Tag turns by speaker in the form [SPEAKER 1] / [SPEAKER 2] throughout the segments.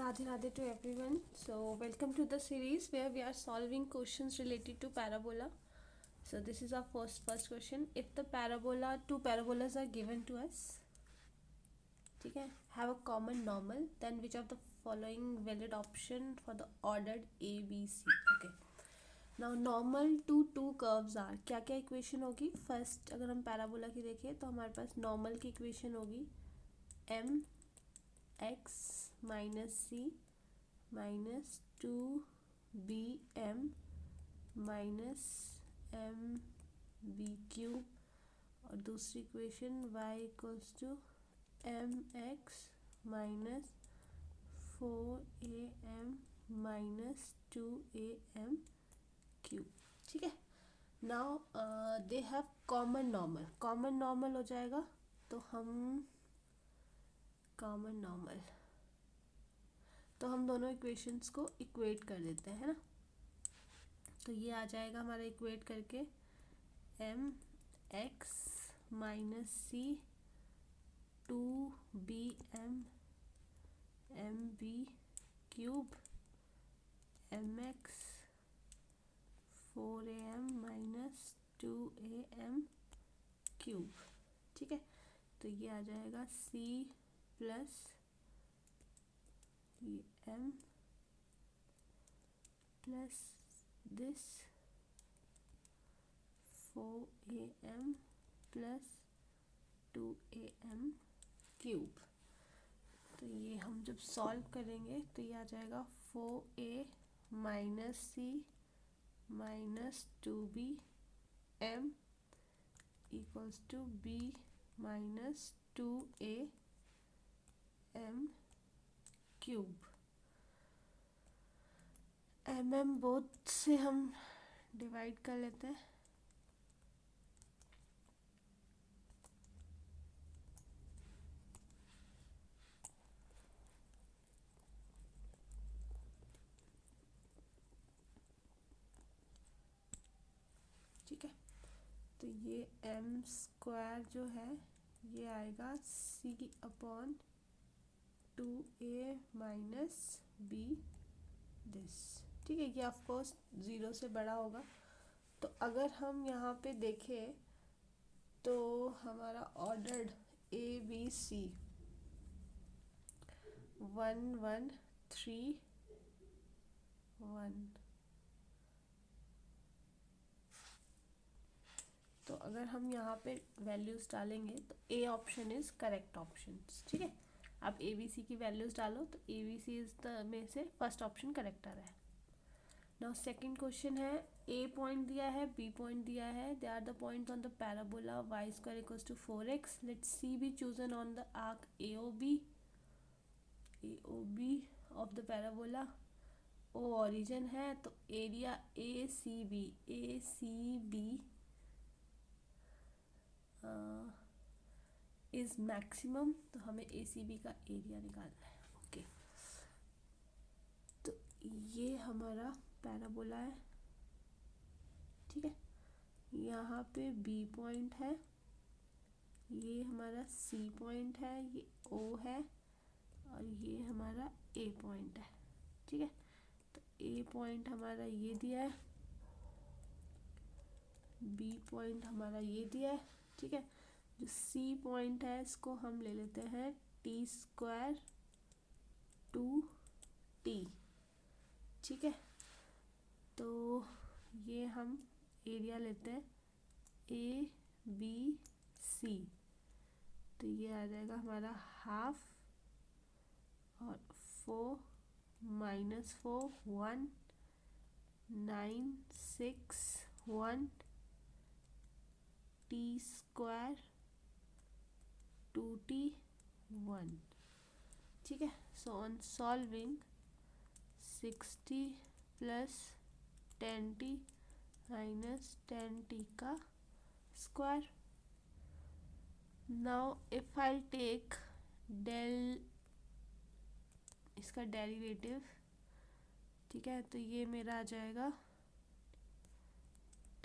[SPEAKER 1] Radhe Radhe to everyone. So, welcome to the series where we are solving questions related to parabola. So, this is our first question. If the two parabolas are given to us, ठीक है, have a common normal, then which of the following valid option for the ordered A, B, C? Okay. Now, normal to two curves are क्या क्या equation होगी? First अगर हम parabola की देखें तो हमारे पास नॉर्मल की इक्वेशन होगी एम एक्स माइनस सी minus two B M minus M B cube और दूसरी equation Y equals to M x minus four A M minus two A M cube. ठीक है. Now they have common normal हो जाएगा तो हम दोनों equations को इक्वेट कर देते हैं ना. तो ये आ जाएगा हमारा इक्वेट करके m x minus c two B m m B cube m x four A M minus two A M cube. ठीक है. तो ये आ जाएगा c plus m plus this four A m plus two A M cube. तो ये हम जब सॉल्व करेंगे तो ये आ जाएगा four a minus C minus two B m equals to b minus two A M cube. M both से हम डिवाइड कर लेते हैं. ठीक है. तो ये एम स्क्वायर जो है ये आएगा C upon two A minus B this. ठीक है. ये ऑफकोर्स ज़ीरो से बड़ा होगा. तो अगर हम यहाँ पे देखें तो हमारा ऑर्डर्ड ए बी सी 1 1 3 1. तो अगर हम यहाँ पे वैल्यूज़ डालेंगे तो A option is correct option. ठीक है. आप ए बी सी की वैल्यूज़ डालो तो a b c is the में से फर्स्ट ऑप्शन करेक्ट आ रहा है. नाउ सेकंड क्वेश्चन है ए पॉइंट दिया है बी पॉइंट दिया है. They are the points on the parabola y square equals to 4x. Let c be chosen on the arc a o b of the parabola. O origin है तो area a c b is maximum. तो हमें ए c B का area निकालना है. Okay. तो ये हमारा पैराबोला है. ठीक है. यहाँ पे बी पॉइंट है, ये हमारा सी पॉइंट है, ये ओ है और ये हमारा ए पॉइंट है. ठीक है. तो ए पॉइंट हमारा ये दिया है, बी पॉइंट हमारा ये दिया है. ठीक है. जो सी पॉइंट है इसको हम ले लेते हैं टी स्क्वायर टू टी. ठीक है. तो ये हम एरिया लेते हैं ए बी सी. तो ये आ जाएगा हमारा हाफ और 4 माइनस 4 1 9 6 1 टी स्क्वायर 2t 1. ठीक है. So on solving 60 plus 10t minus 10t का square. Now if I take del इसका डेरिवेटिव. ठीक है. तो ये मेरा आ जाएगा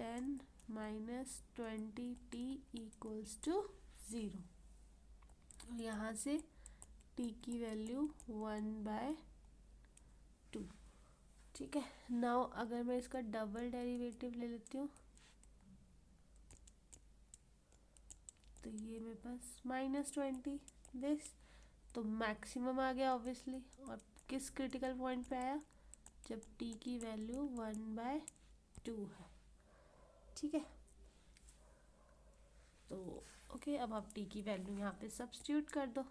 [SPEAKER 1] 10 माइनस 20t इक्वल्स टू 0. यहाँ से t की वैल्यू 1/10 ठीक है। नाउ अगर मैं इसका डबल डेरिवेटिव ले लेती हूँ तो ये मेरे पास -20 दिस, तो मैक्सिमम आ गया ऑब्वियसली। और किस क्रिटिकल पॉइंट पे आया, जब t की वैल्यू 1/2 है। ठीक है, तो ओके, अब आप t की वैल्यू यहाँ पे सब्स्टिट्यूट कर दो,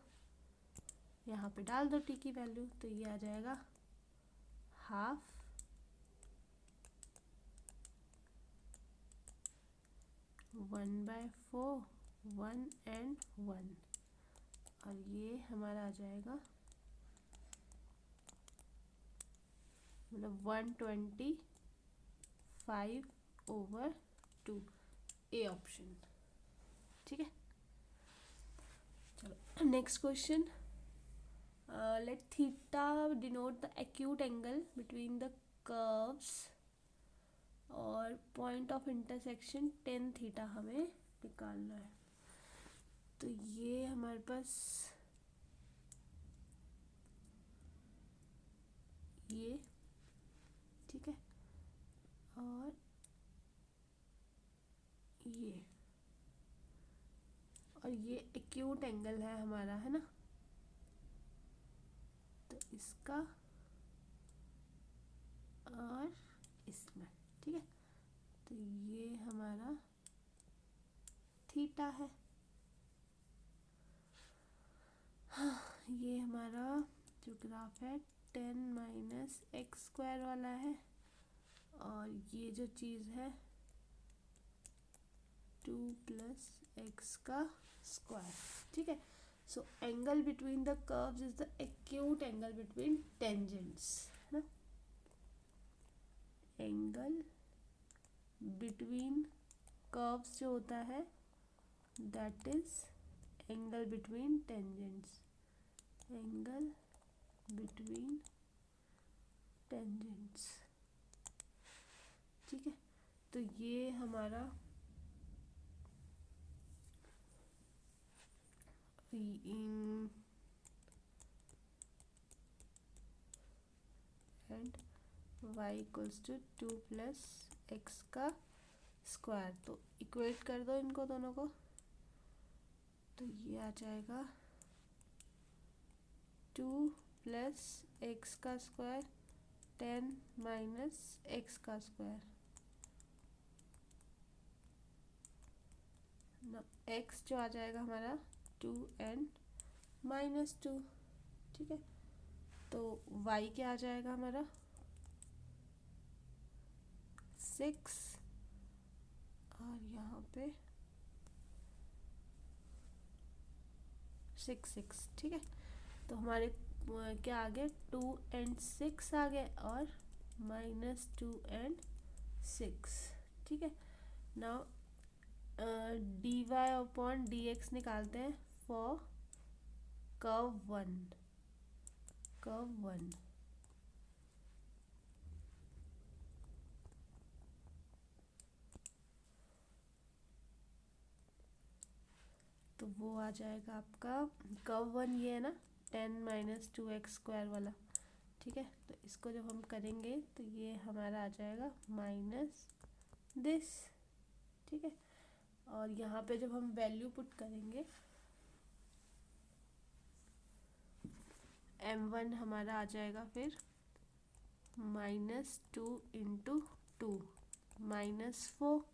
[SPEAKER 1] यहाँ पे डाल दो t की वैल्यू, तो ये आ जाएगा 1/2 1/4 1 and 1, और ये हमारा आ जाएगा मतलब 125/2, ए ऑप्शन। ठीक है, चलो next question. Let theta denote the acute angle between the curves और पॉइंट ऑफ इंटरसेक्शन 10 थीटा हमें निकालना है। तो ये हमारे पास ये, ठीक है, और ये, और ये एक्यूट एंगल है हमारा, है ना। तो इसका और इसमें, ठीक है, तो ये हमारा थीटा है। हाँ, ये हमारा जो ग्राफ है 10 - x² वाला है, और ये जो चीज़ है 2 + x²। ठीक है, so angle between the curves is the acute angle between tangents, है ना। एंगल बिटवीन कर्व्स जो होता है that is angle between tangents, angle between tangents. ठीक है, तो ये हमारा and y equals to 2 + x²। तो इक्वेट कर दो इनको दोनों को, तो ये आ जाएगा 2 + x² 10 - x²। x जो आ जाएगा हमारा 2 and -2। ठीक है, तो y क्या आ जाएगा हमारा 6, और यहाँ पे 6। ठीक है, तो हमारे क्या आ गए 2 and 6 आ गए, और -2 and 6। ठीक है, नाउ dy/dx निकालते हैं फॉर कर्व 1। तो वो आ जाएगा आपका कर्व 1, ये है ना 10 - 2x² वाला। ठीक है, तो इसको जब हम करेंगे तो ये हमारा आ जाएगा माइनस दिस। ठीक है, और यहाँ पे जब हम वैल्यू पुट करेंगे m1 हमारा आ जाएगा फिर -2 × 2 -4।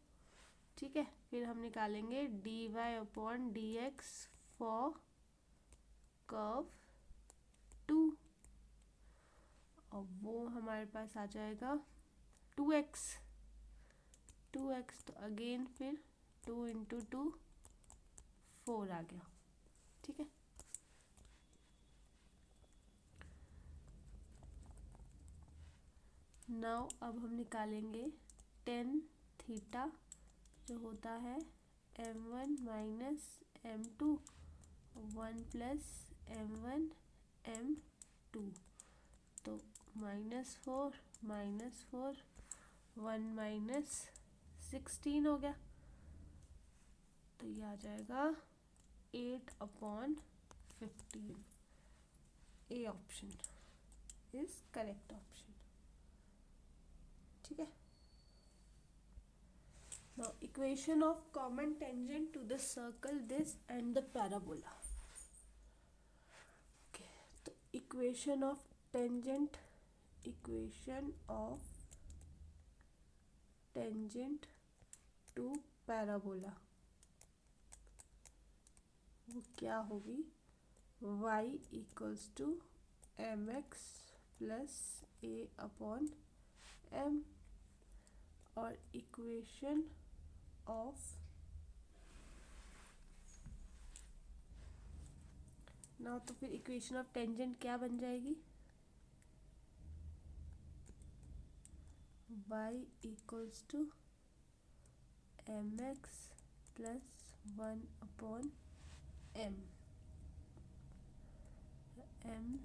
[SPEAKER 1] ठीक है, फिर हम निकालेंगे dy/dx फॉर कर्व 2, और वो हमारे पास आ जाएगा 2x। तो अगेन फिर 2 × 2 4 आ गया। ठीक है, नाउ अब हम निकालेंगे 10 थीटा जो होता है m1 - m2 1 + m1 m2। तो -4 -4 1 - 16 हो गया, तो ये आ जाएगा 8/15। A option is correct option. ठीक है। Now equation of common tangent to the circle this and the parabola. Okay, तो equation of tangent to parabola वो क्या होगी, y equals to M x plus A upon M, और equation of ना, तो फिर इक्वेशन ऑफ टेंजेंट क्या बन जाएगी, y equals to M x plus 1 upon m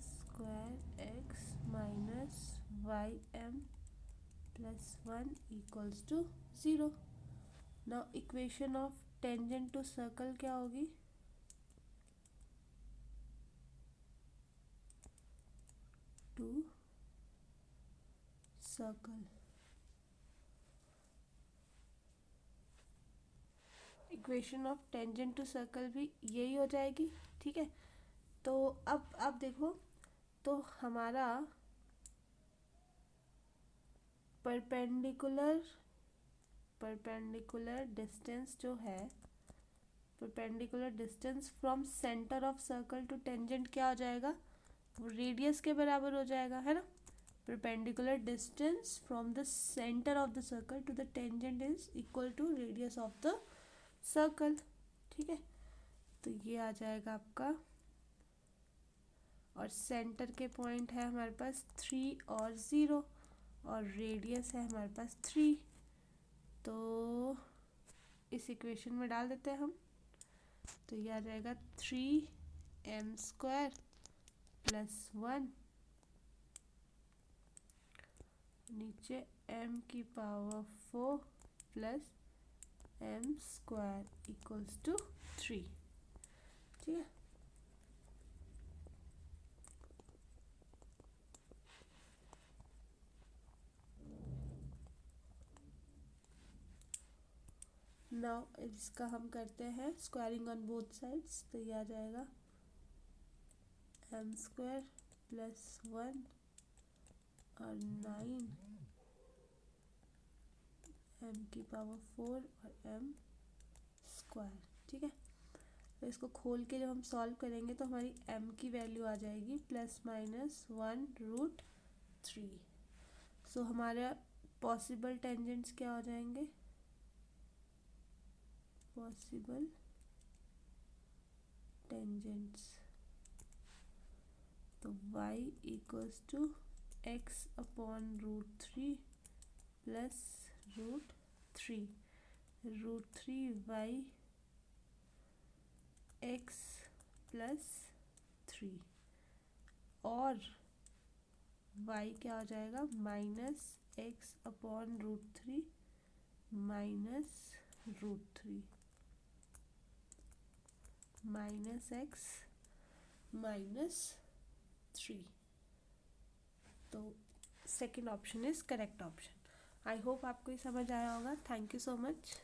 [SPEAKER 1] square x minus y m plus 1 equals to 0। Now equation of tangent to circle क्या होगी, to circle, equation of tangent to circle भी यही हो जाएगी। ठीक है, तो अब देखो, तो हमारा परपेंडिकुलर डिस्टेंस जो है, perpendicular distance from centre of circle to tangent क्या हो जाएगा, वो रेडियस के बराबर हो जाएगा, है ना। Perpendicular distance from the centre of the circle to the tangent is equal to radius of the circle. ठीक है, तो ये आ जाएगा आपका, और सेंटर के पॉइंट है हमारे पास 3 और 0, और रेडियस है हमारे पास 3, तो इस इक्वेशन में डाल देते हैं हम, तो ये आ जाएगा 3m स्क्वायर प्लस 1, नीचे m की power 4 plus m square equals to 3। ठीक है, नाउ इसका हम करते हैं स्क्वायरिंग ऑन बोथ साइड्स, तो ये आ जाएगा m स्क्वायर प्लस 1 और 9 m की पावर 4 और m स्क्वायर। ठीक है, तो इसको खोल के जब हम सॉल्व करेंगे तो हमारी m की वैल्यू आ जाएगी +-1√3। सो हमारा पॉसिबल टेंजेंट्स क्या हो जाएंगे, पॉसिबल टेंजेंट्स, तो y equals to x upon √3 plus √3 x plus 3, और y क्या हो जाएगा, -x अपॉन √3 माइनस √3 -x -3। तो second option is correct option. I hope आपको ये समझ आया होगा। Thank you so much.